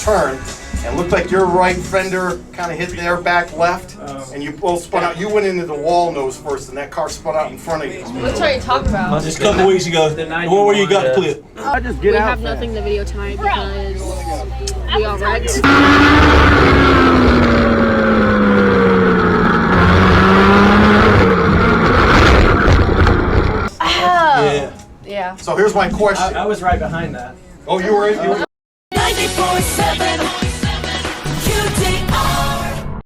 turn, and looked like your right fender kind of hit their back left, and you both spun out. You went into the wall nose first, and that car spun out in front of you. What are you talking about? Just a couple weeks ago. What were you got the clip? I just We have nothing to video tonight because we all wrecked. Yeah. So here's my question. I was right behind that. Oh, you were. 94.7 QDR.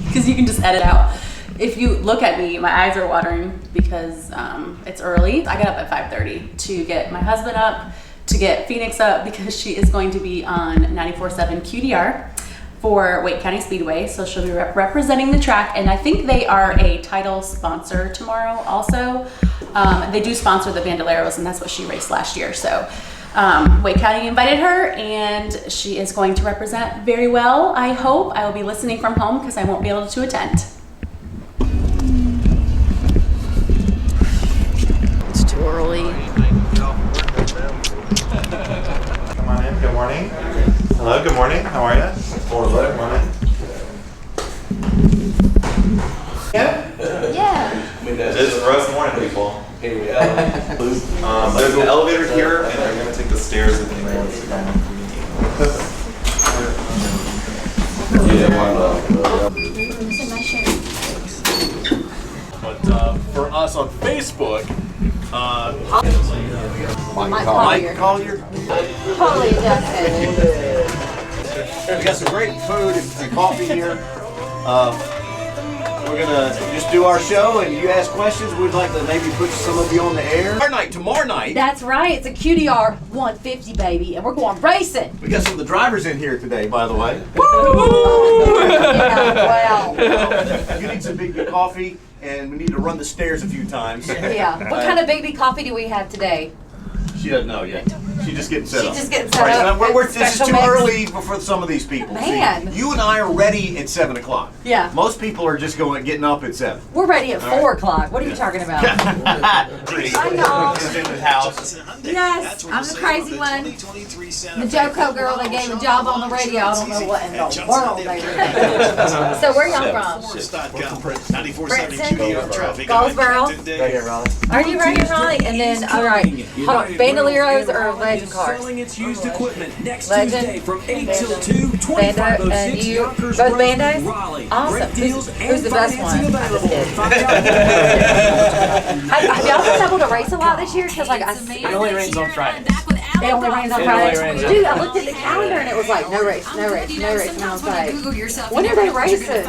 Because you can just edit out. If you look at me, my eyes are watering because it's early. I got up at 5:30 to get my husband up, to get Phoenix up because she is going to be on 94.7 QDR for Wake County Speedway. So she'll be representing the track, and I think they are a title sponsor tomorrow also. They do sponsor the Bandoleros, and that's what she raced last year. So Wake County invited her, and she is going to represent very well, I hope. I will be listening from home because I won't be able to attend. It's too early. Come on in. Good morning. Hello. Good morning. How are you? Good morning. Yeah. Yeah. It is for us morning people. There's an elevator here, and I'm gonna take the stairs if anyone wants to come with me. But for us on Facebook, Mike Collier. Totally Justin. We got some great food and coffee here. We're gonna just do our show, and you ask questions. We'd like to maybe put some of you on the air. Tomorrow night. That's right. It's a QDR 150, baby, and we're going racing. We got some of the drivers in here today, by the way. Yeah, wow. You need some Big B coffee, and we need to run the stairs a few times. Yeah. What kind of Big B coffee do we have today? She doesn't know yet. She's just getting set up. She's just getting set Right, up. so this is Special too mix. early for some of these people. Man. See, you and I are ready at 7 o'clock. Yeah. Most people are just getting up at 7. We're ready at All right. 4 o'clock. What are you talking about? Hi, y'all. Just in the house. Yes, I'm the crazy one. The JoCo girl that gave a job on the radio. I don't know what in the world they were doing. So where y'all from? Brenton? Goldsboro? Right here, Raleigh. Are you right here, Raleigh? And then, all right, hold on, Bandoleros or Legend cars? Its used equipment next Legend. Tuesday from 8 till 2, Bando, and you, Yonkers both Road, Bandos? Raleigh. Awesome. Great deals Who's the and best financing one? I'm just available. kidding. Have y'all been able to race a lot this year? Because like It only rains on Friday. it only rains on It only Fridays. rains on Dude, I looked at the calendar and it was like no race, no race, no race. And I was like, when are they racing?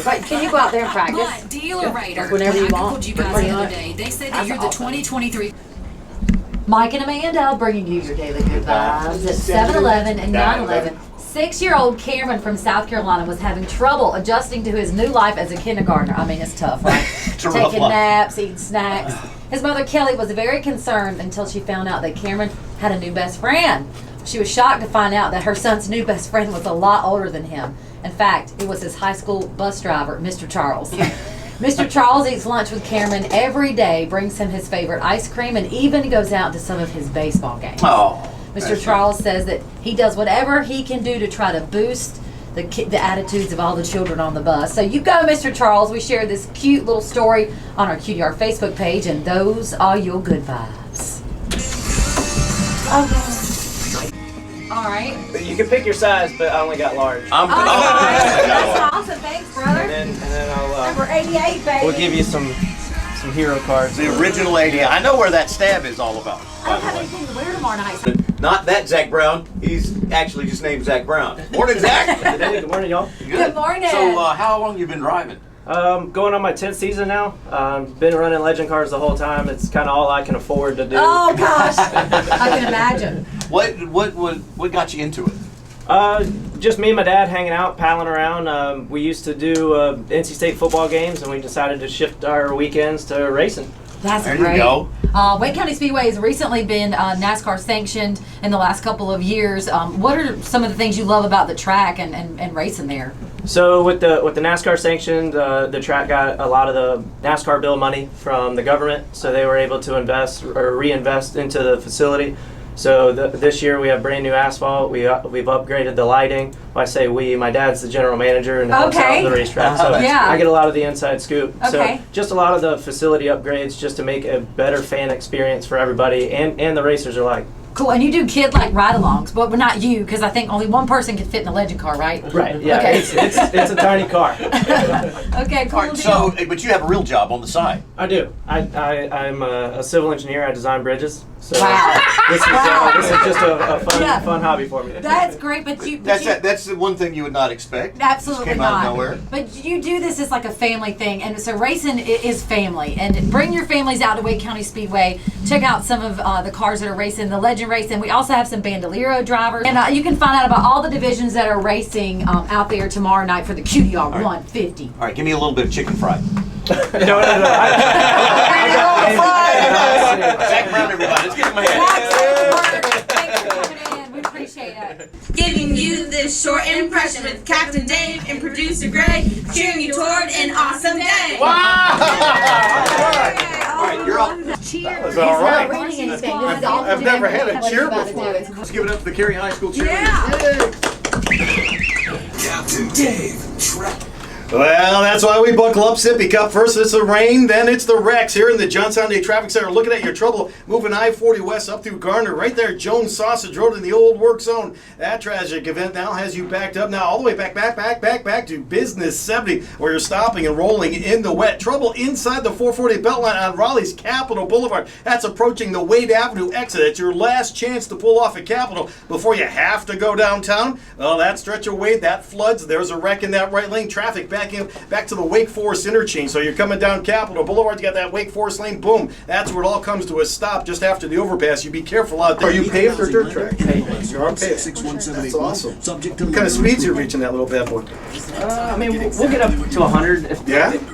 Like, can you go out there and practice? Dealer Rater. Like whenever you want. I told you guys Pretty the other much. day. They say that That's you're the awesome. 2023. Mike and Amanda bringing you your daily good vibes at 7-Eleven and 9-11. 6-year-old Cameron from South Carolina was having trouble adjusting to his new life as a kindergartner. I mean, it's tough, right? It's a rough Taking life. naps, eating snacks. His mother Kelly was very concerned until she found out that Cameron had a new best friend. She was shocked to find out that her son's new best friend was a lot older than him. In fact, it was his high school bus driver, Mr. Charles. Mr. Charles eats lunch with Cameron every day, brings him his favorite ice cream, and even goes out to some of his baseball games. Oh. Mr. Charles says that he does whatever he can do to try to boost the attitudes of all the children on the bus. So you go, Mr. Charles. We shared this cute little story on our QDR Facebook page, and those are your good vibes. Okay. All right. You can pick your size, but I only got large. All right. That's awesome. Thanks, brother. And then I'll Number 88, baby. we'll give you some hero cards. The original 80. I know where that stab is all about. I don't have anything to wear tomorrow night. Not that Zach Brown. He's actually just named Zach Brown. Morning, Zach. Good morning, y'all. Good morning. So, how long you been driving? Going on my 10th season now. Been running legend cars the whole time. It's kind of all I can afford to do. Oh gosh, I can imagine. What got you into it? Just me and my dad hanging out, palling around. We used to do NC State football games, and we decided to shift our weekends to racing. That's There great. you go. Wake County Speedway has recently been NASCAR sanctioned in the last couple of years. What are some of the things you love about the track and racing there? So with the NASCAR sanction, the track got a lot of the NASCAR bill money from the government, so they were able to invest or reinvest into the facility. So this year we have brand new asphalt. We've upgraded the lighting. When I say we, my dad's the general manager and helps out the racetrack. So Yeah. I get a lot of the inside scoop. Okay. So just a lot of the facility upgrades just to make a better fan experience for everybody and the racers are like. Cool, and you do kid like ride-alongs, but not you, because I think only one person can fit in a legend car, right? Right. Yeah. Okay. It's a tiny car. Okay, cool. All right, so, but you have a real job on the side. I do. I'm a civil engineer. I design bridges. So Wow. this is just a fun hobby for me. That's great, but That's the one thing you would not expect. Absolutely Just came not. out of nowhere. But you do this as like a family thing, and so racing is family. And bring your families out to Wake County Speedway. Check out some of the cars that are racing, the legend racing. We also have some Bandolero drivers, and you can find out about all the divisions that are racing out there tomorrow night for the QDR 150. All right, give me a little bit of chicken fried. No. Zach Brown, everybody. Let's give him a hand. Thanks for coming in. We appreciate it. Giving you this short impression with Captain Dave and producer Greg, cheering you toward an awesome day. All right, you're up. Cheers. was all right. Not reading anything. I've never had a cheer before. Let's give it up to the Cary High School cheerleaders. Captain Dave, track. Well, that's why we buckle up, Sippy Cup. First it's the rain, then it's the wrecks here in the Johnstown Day Traffic Center. Looking at your trouble moving I-40 west up through Garner. Right there, Jones Sausage Road in the old work zone. That tragic event now has you backed up now all the way back to Business 70, where you're stopping and rolling in the wet. Trouble inside the 440 Beltline on Raleigh's Capitol Boulevard. That's approaching the Wade Avenue exit. It's your last chance to pull off at Capitol before you have to go downtown. Well, that stretch of Wade, that floods. There's a wreck in that right lane. Traffic back to the Wake Forest interchange. So you're coming down Capitol Boulevard, you got that Wake Forest lane, boom. That's where it all comes to a stop just after the overpass. You be careful out there. Are you paved or dirt track? You are paved. That's awesome. What kind of speeds are you reaching that little bad boy? I mean, we'll get up to 100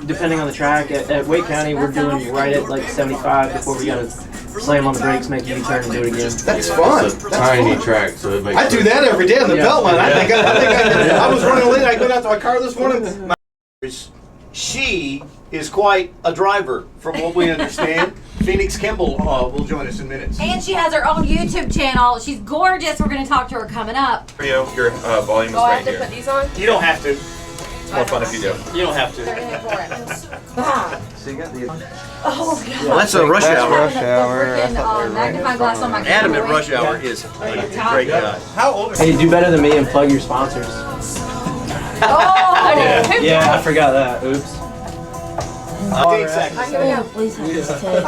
depending on the track. At Wake County, we're doing right at like 75 before we gotta slam on the brakes, make a U-turn, and do it again. That's fun. It's a tiny track, so it makes I do that every day on the Beltline. I was running late. I got out to my car this morning. She is quite a driver, from what we understand. Phoenyx Kimball will join us in minutes. And she has her own YouTube channel. She's gorgeous. We're going to talk to her coming up. Your volume is right here. these on? You don't have to. It's more fun if you do. You don't have to. So you got the. Oh, God. Well, that's a rush hour. Rush hour. Magnifying glass on my Adam at Rush Hour is a great guy. How old Hey, do better than me and plug your sponsors. Yeah, I forgot that. Oops. 8 seconds. Please have this tape.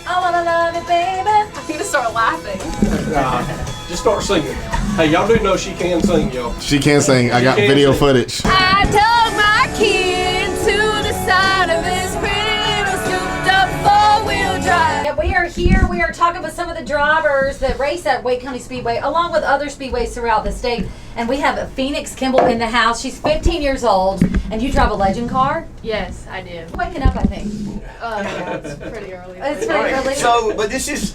I wanna love it, baby. I'm gonna start laughing. Just start singing. Hey, y'all do know she can sing, y'all. She can sing. I got video footage. I took my kid to the side of this pretty little scooped up four-wheel drive. Yeah, we are here. We are talking with some of the drivers that race at Wake County Speedway, along with other speedways throughout the state. And we have Phoenyx Kimball in the house. She's 15 years old, and you drive a legend car? Yes, I do. Waking up, I think. Yeah, it's pretty early. It's pretty early. So, but this is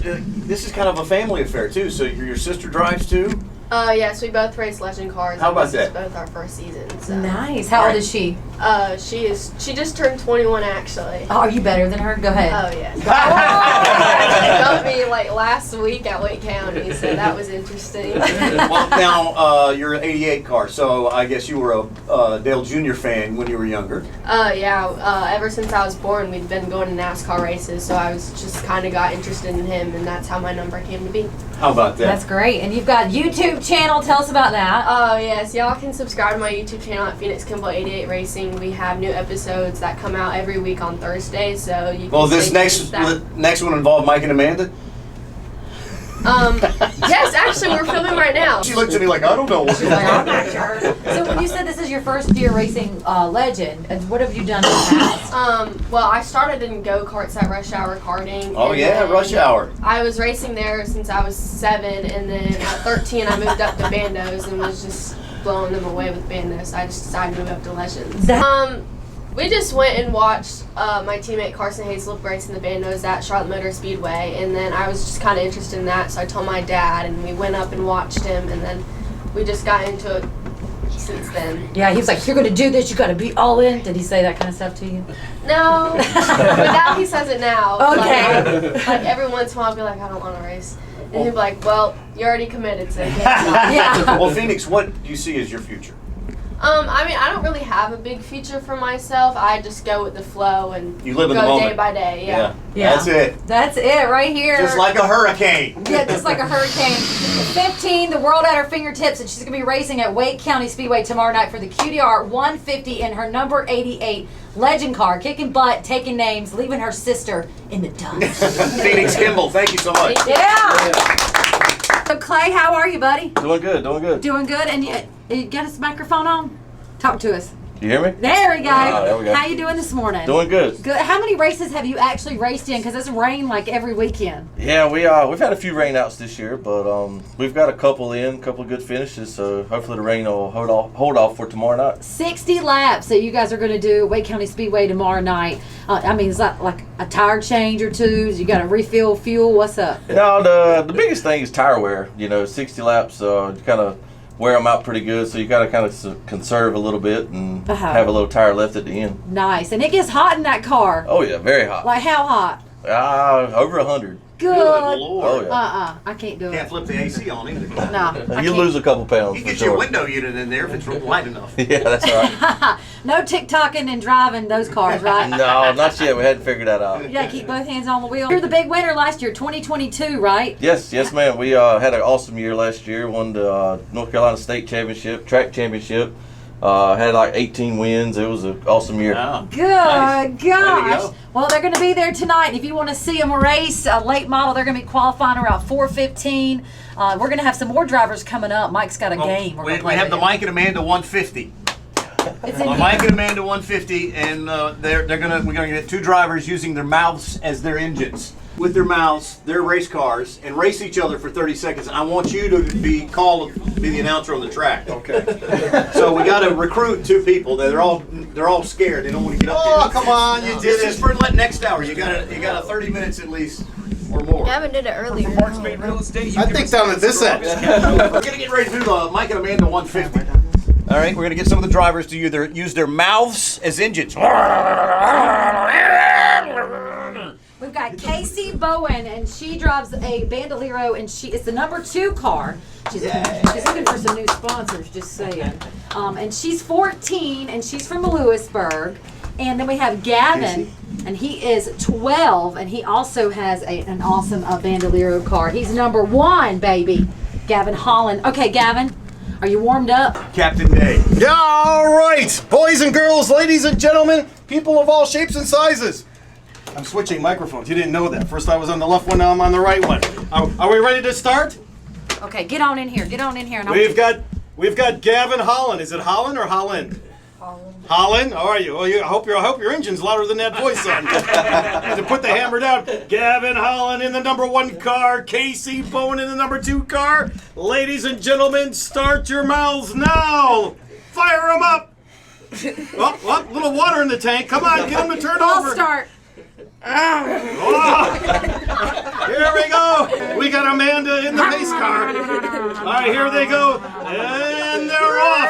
kind of a family affair too. So your sister drives too. Yes, we both race legend cars. How about this is that? both our first season. So. Nice. How old is she? She just turned 21 actually. Oh, are you better than her? Go ahead. Oh yes. She got me like last week at Wake County, so that was interesting. Well, now you're an '88 car, so I guess you were a Dale Jr. fan when you were younger. Yeah. Ever since I was born, we'd been going to NASCAR races, so I was just kind of got interested in him, and that's how my number came to be. How about that? That's great. And you've got a YouTube channel. Tell us about that. Yes, y'all can subscribe to my YouTube channel at Phoenyx Kimball 88 Racing. We have new episodes that come out every week on Thursday, so you can. Well, this stay tuned to next one involved Mike and Amanda. Yes, actually, we're filming right now. She looked at me like, I don't know. She's like, I'm not sure. So when you said this is your first year racing legend, what have you done in the past? Well, I started in go-karts at Rush Hour Karting. Oh yeah, Rush Hour. I was racing there since I was 7, and then at 13 I moved up to bandos and was just blowing them away with bandos. So I just decided to move up to legends. We just went and watched my teammate Carson Hazlip racing the bandos at Charlotte Motor Speedway, and then I was just kind of interested in that, so I told my dad, and we went up and watched him, and then we just got into it since then. Yeah, he was like, if you're going to do this, you got to be all in. Did he say that kind of stuff to you? No, but now he says it now. Okay. Like every once in a while, I'll be like, I don't want to race. And he'll be like, well, you already committed, so you can't stop. Yeah. Well, Phoenix, what do you see as your future? I mean, I don't really have a big future for myself. I just go with the flow and You live in go the moment. day by day. Yeah. That's it. That's it right here. Just like a hurricane. Yeah, just like a hurricane. At 15, the world at her fingertips, and she's going to be racing at Wake County Speedway tomorrow night for the QDR 150 in her number 88 legend car, kicking butt, taking names, leaving her sister in the dust. Phoenyx Kimball, thank you so much. Yeah. So Clay, how are you, buddy? Doing good, doing good. Doing good, and you got his microphone on? Talk to us. You hear me? There we go. There we go. How you doing this morning? Doing good. Good. How many races have you actually raced in? Because it's rained like every weekend. Yeah, we've had a few rainouts this year, but we've got a couple good finishes, so hopefully the rain will hold off for tomorrow night. 60 laps that you guys are going to do at Wake County Speedway tomorrow night. I mean, is that like a tire change or two? You got to refill fuel? What's up? No, the biggest thing is tire wear. 60 laps, you kind of wear them out pretty good, so you got to kind of conserve a little bit and have a little tire left at the end. Nice. And it gets hot in that car. Oh yeah, very hot. Like how hot? Over 100. Good. Oh yeah. I can't do it. Can't flip the AC on either. No. You lose a couple pounds. You for get sure. your window unit in there if it's light enough. Yeah, that's right. No TikToking and driving those cars, right? No, not yet. We hadn't figured that out. You gotta keep both hands on the wheel. You're the big winner last year, 2022, right? Yes, ma'am. We had an awesome year last year. Won the North Carolina State Championship, track championship. Had like 18 wins. It was an awesome year. Wow. Good Nice. gosh. Well, they're going to be there tonight. If you want to see them race, a late model, they're going to be qualifying around 4:15. We're going to have some more drivers coming up. Mike's got a game. We have the Mike and Amanda 150. It's in Mike and Amanda 150, and we're gonna get two drivers using their mouths as their engines. With their mouths, their race cars, and race each other for 30 seconds. I want you to be the announcer on the track. Okay. So we got to recruit two people. They're all scared. They don't want to get up there. Oh, come on, you did This it. is for next hour. You got a 30 minutes at least or more. Gavin did it earlier. I think down at this end. We're gonna get ready to do the Mike and Amanda 150. All right, we're gonna get some of the drivers to use their mouths as engines. We've got Casey Bowen, and she drives a Bandolero, and it's the number 2 car. She's looking for some new sponsors, just saying. And she's 14, and she's from Lewisburg. And then we have Gavin, and he is 12, and he also has an awesome Bandolero car. He's number 1, baby. Gavin Holland. Okay, Gavin, are you warmed up? Captain Day. Yeah, all right. Boys and girls, ladies and gentlemen, people of all shapes and sizes. I'm switching microphones. You didn't know that. First I was on the left one, now I'm on the right one. Are we ready to start? Okay, get on in here. Get on in here. And We've got Gavin Holland. Is it Holland or Holland? Holland, how are you? Well, I hope your engine's louder than that voice, son. To put the hammer down. Gavin Holland in the number 1 car. Casey Bowen in the number 2 car. Ladies and gentlemen, start your mouths now. Fire them up. Oh, little water in the tank. Come on, get them to turn over. I'll start. Oh. Here we go. We got Amanda in the pace car. All right, here they go. And they're off.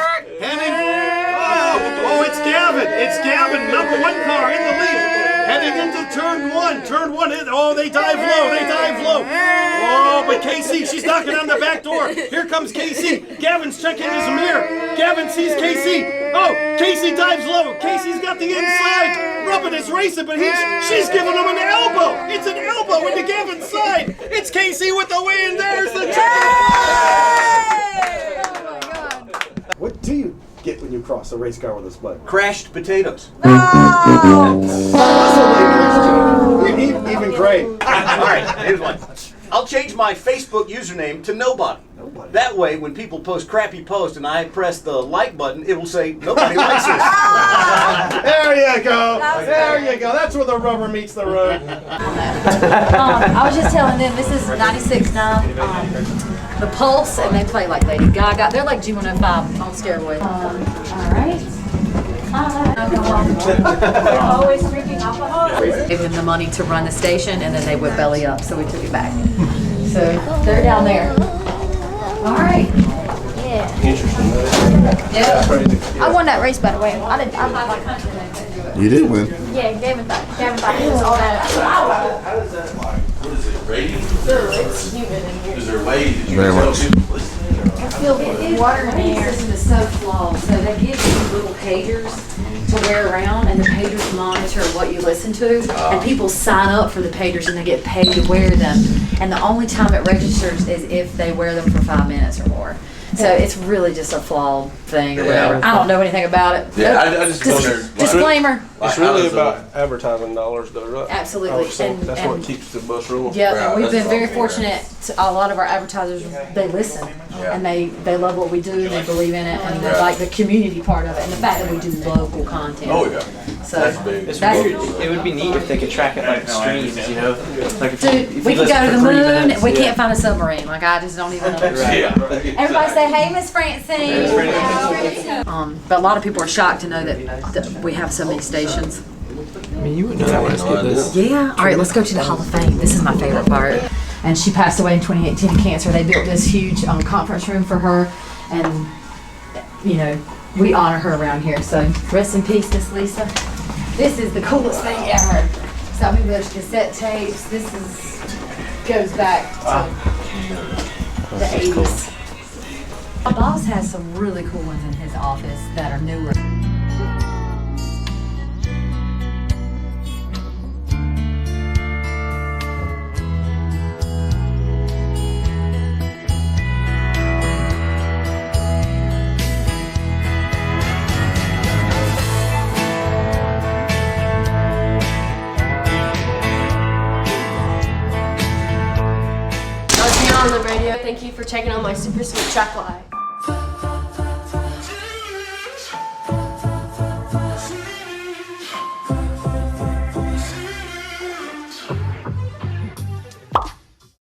Oh, it's Gavin. It's Gavin, number 1 car in the lead. Heading into turn 1. Turn 1. Oh, they dive low. Oh, but Casey, she's knocking on the back door. Here comes Casey. Gavin's checking his mirror. Gavin sees Casey. Oh, Casey dives low. Casey's got the inside. Rubbing is racing, but she's giving him an elbow. It's an elbow into Gavin's side. It's Casey with the win. There's the What do you get when you cross a race car with a spud? Crashed potatoes. Even great. All right, here's one. I'll change my Facebook username to Nobody. That way, when people post crappy posts and I press the like button, it will say, nobody likes this. There you go. There you go. That's where the rubber meets the road. I was just telling them, this is 96.9, The Pulse, and they play like Lady Gaga. They're like G105 on steroids. All right. Always drinking alcohol. Gave them the money to run the station, and then they would belly up, so we took it back. So they're down there. All right. Interesting. Yeah. I won that race, by the way. You did win. Yeah, Gavin thought he was all that. How does that like? What is it? Rating? It's humid in here. Is there a way that you Very can tell much. people listening? Or? I feel water in the system is so flawed. So they give you little pagers to wear around, and the pagers monitor what you listen to. And people sign up for the pagers, and they get paid to wear them. And the only time it registers is if they wear them for 5 minutes or more. So it's really just a flawed thing or whatever. I don't know anything about it. Yeah, I just wondered. Disclaimer. It's really about advertising dollars, though, right? Absolutely. I would think that's what And- keeps the bus rolling. Yeah, Right, and we've that's been very all, yeah. fortunate. A lot of our advertisers, they listen, and they love what we do, and they believe in it, and they like the community part of it, and the fact that we do local content. Oh yeah. So That's big. It's That's- weird. It would be neat if they could track it like streams, you know? Like if dude, if we you can go listen to the for 3 moon. minutes, We yeah. can't find a submarine. Like I just don't even understand. Yeah. Everybody say, "Hey, Miss Francine." But a lot of people are shocked to know that we have so many stations. I mean, you would know that. Let's get this. Yeah. All right, let's go to the Hall of Fame. This is my favorite part. And she passed away in 2018 of cancer. They built this huge conference room for her, and you know we honor her around here. So rest in peace, Miss Lisa. This is the coolest thing ever. So I mean, there's cassette tapes. This goes back to the 80s. My boss has some really cool ones in his office that are newer. I was here on the radio. Thank you for checking out my super sweet track lie.